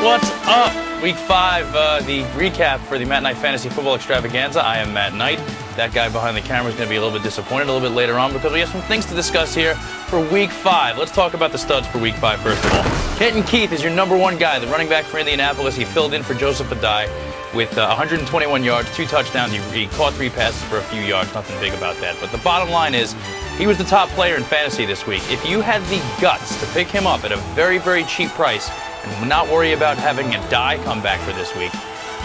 What's up? Week 5, the recap for the Matt Knight Fantasy Football Extravaganza. I am Matt Knight. That guy behind the camera is going to be a little bit disappointed a little bit later on because we have some things to discuss here for Week 5. Let's talk about the studs for Week 5 first of all. Kenton Keith is your number one guy, the running back for Indianapolis. He filled in for Joseph Adai with 121 yards, 2 touchdowns. He caught 3 passes for a few yards, nothing big about that. But the bottom line is, he was the top player in fantasy this week. If you had the guts to pick him up at a very, very cheap price and not worry about having a die come back for this week,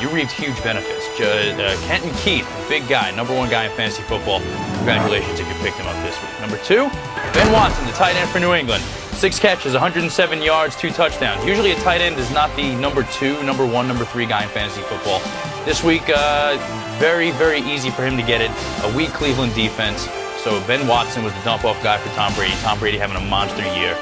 you reaped huge benefits. Kenton Keith, big guy, number one guy in fantasy football. Congratulations if you picked him up this week. Number 2, Ben Watson, the tight end for New England. 6 catches, 107 yards, 2 touchdowns. Usually a tight end is not the number 2, number 1, number 3 guy in fantasy football. This week, very, very easy for him to get it. A weak Cleveland defense. So Ben Watson was the dump-off guy for Tom Brady. Tom Brady having a monster year.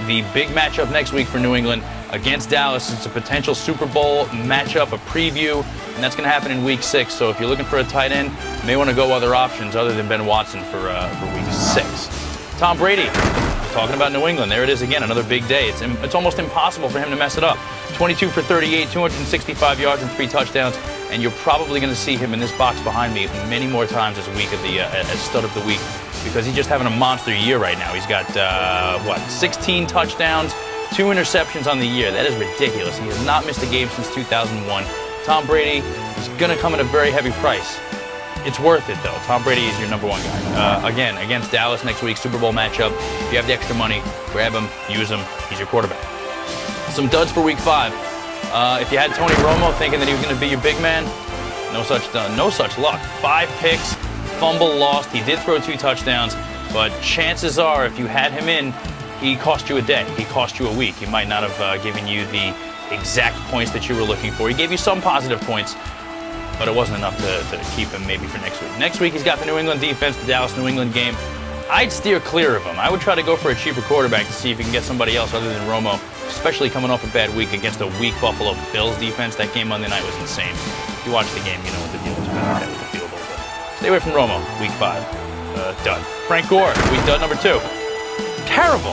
The big matchup next week for New England against Dallas. It's a potential Super Bowl matchup, a preview, and that's going to happen in Week 6. So if you're looking for a tight end, you may want to go other options other than Ben Watson for Week 6. Tom Brady, talking about New England. There it is again, another big day. It's almost impossible for him to mess it up. 22 for 38, 265 yards and 3 touchdowns, and you're probably going to see him in this box behind me many more times as stud of the week, because he's just having a monster year right now. He's got 16 touchdowns, 2 interceptions on the year. That is ridiculous. He has not missed a game since 2001. Tom Brady is going to come at a very heavy price. It's worth it, though. Tom Brady is your number one guy. Again, against Dallas next week, Super Bowl matchup. If you have the extra money, grab him, use him. He's your quarterback. Some duds for Week 5. If you had Tony Romo thinking that he was going to be your big man, no such luck. 5 picks, fumble lost. He did throw 2 touchdowns, but chances are if you had him in, he cost you a day. He cost you a week. He might not have given you the exact points that you were looking for. He gave you some positive points, but it wasn't enough to keep him maybe for next week. Next week, he's got the New England defense, the Dallas-New England game. I'd steer clear of him. I would try to go for a cheaper quarterback to see if you can get somebody else other than Romo, especially coming off a bad week against a weak Buffalo Bills defense. That game Monday night was insane. If you watch the game, you know what the deal is about with the field goal. Stay away from Romo, Week 5. Dud. Frank Gore, week dud number 2. Terrible.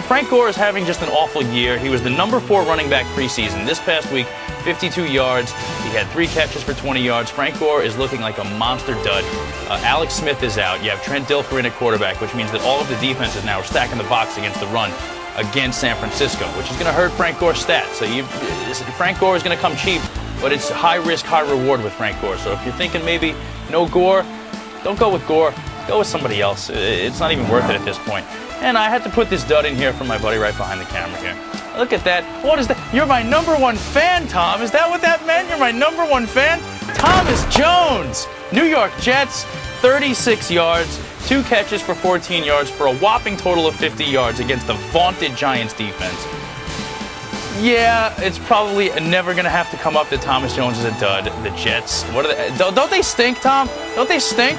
Frank Gore is having just an awful year. He was the number 4 running back preseason. This past week, 52 yards. He had 3 catches for 20 yards. Frank Gore is looking like a monster dud. Alex Smith is out. You have Trent Dilfer in at quarterback, which means that all of the defenses now are stacking the box against the run against San Francisco, which is going to hurt Frank Gore's stats. So Frank Gore is going to come cheap, but it's high risk, high reward with Frank Gore. So if you're thinking maybe no Gore, don't go with Gore. Go with somebody else. It's not even worth it at this point. And I had to put this dud in here for my buddy right behind the camera here. Look at that. What is that? You're my number 1 fan, Tom. Is that what that meant? You're my number 1 fan? Thomas Jones, New York Jets, 36 yards, 2 catches for 14 yards for a whopping total of 50 yards against the vaunted Giants defense. Yeah, it's probably never going to have to come up that Thomas Jones is a dud. The Jets, what are they? Don't they stink, Tom? Don't they stink?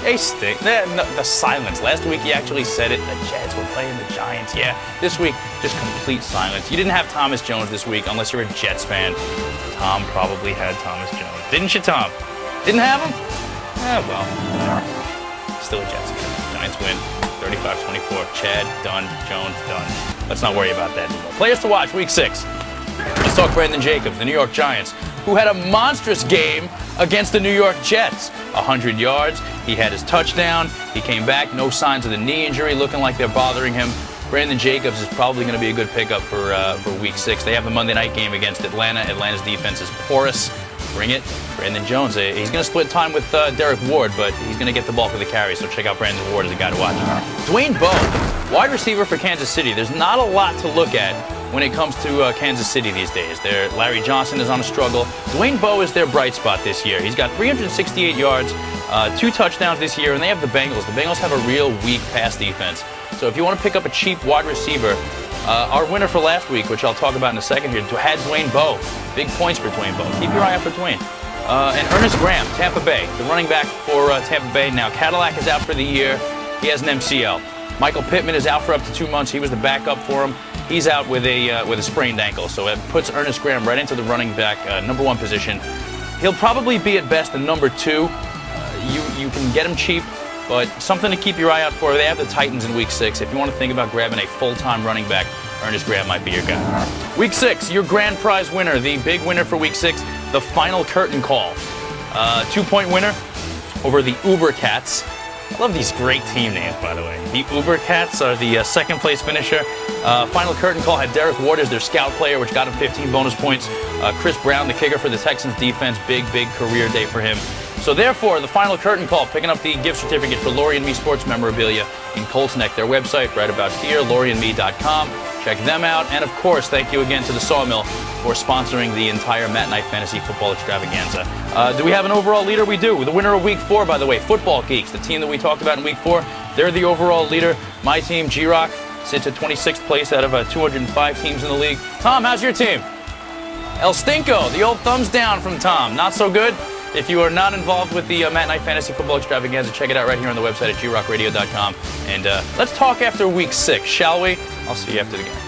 They stink. The silence. Last week he actually said it. The Jets were playing the Giants. Yeah, this week, just complete silence. You didn't have Thomas Jones this week unless you're a Jets fan. Tom probably had Thomas Jones. Didn't you, Tom? Didn't have him? Well. Still a Jets fan. Giants win 35-24. Chad, done. Jones, done. Let's not worry about that anymore. Players to watch, Week 6. Let's talk Brandon Jacobs, the New York Giants, who had a monstrous game against the New York Jets. 100 yards. He had his touchdown. He came back. No signs of the knee injury looking like they're bothering him. Brandon Jacobs is probably going to be a good pickup for Week 6. They have the Monday night game against Atlanta. Atlanta's defense is porous. Bring it. Brandon Jones, he's going to split time with Derek Ward, but he's going to get the bulk of the carry, so check out Brandon Ward as a guy to watch. Dwayne Bowe, wide receiver for Kansas City. There's not a lot to look at when it comes to Kansas City these days. Larry Johnson is on a struggle. Dwayne Bowe is their bright spot this year. He's got 368 yards, 2 touchdowns this year, and they have the Bengals. The Bengals have a real weak pass defense. So if you want to pick up a cheap wide receiver, our winner for last week, which I'll talk about in a second here, had Dwayne Bowe. Big points for Dwayne Bowe. Keep your eye out for Dwayne. And Ernest Graham, Tampa Bay, the running back for Tampa Bay. Now, Cadillac is out for the year. He has an MCL. Michael Pittman is out for up to 2 months. He was the backup for him. He's out with a sprained ankle. So it puts Ernest Graham right into the running back number 1 position. He'll probably be at best a number 2. You can get him cheap, but something to keep your eye out for. They have the Titans in Week 6. If you want to think about grabbing a full-time running back Ernest Grant might be your guy. Week 6, your grand prize winner, the big winner for Week 6, the final curtain call. 2-point winner over the Uber Cats. I love these great team names, by the way. The Uber Cats are the second place finisher. Final curtain call had Derek Ward as their scout player, which got him 15 bonus points. Chris Brown, the kicker for the Texans defense, big career day for him. So therefore, the final curtain call, picking up the gift certificate for Lori and Me Sports memorabilia in Colts Neck. Their website right about here, loriandme.com. Check them out. And of course, thank you again to the Sawmill for sponsoring the entire Matt Knight Fantasy Football Extravaganza. Do we have an overall leader? We do. The winner of Week 4, by the way, Football Geeks, the team that we talked about in Week 4, they're the overall leader. My team, G-Rock, sits at 26th place out of 205 teams in the league. Tom, how's your team? El Stinko, the old thumbs down from Tom. Not so good. If you are not involved with the Matt Knight Fantasy Football Extravaganza, check it out right here on the website at grockradio.com. And let's talk after Week 6, shall we? I'll see you after the game.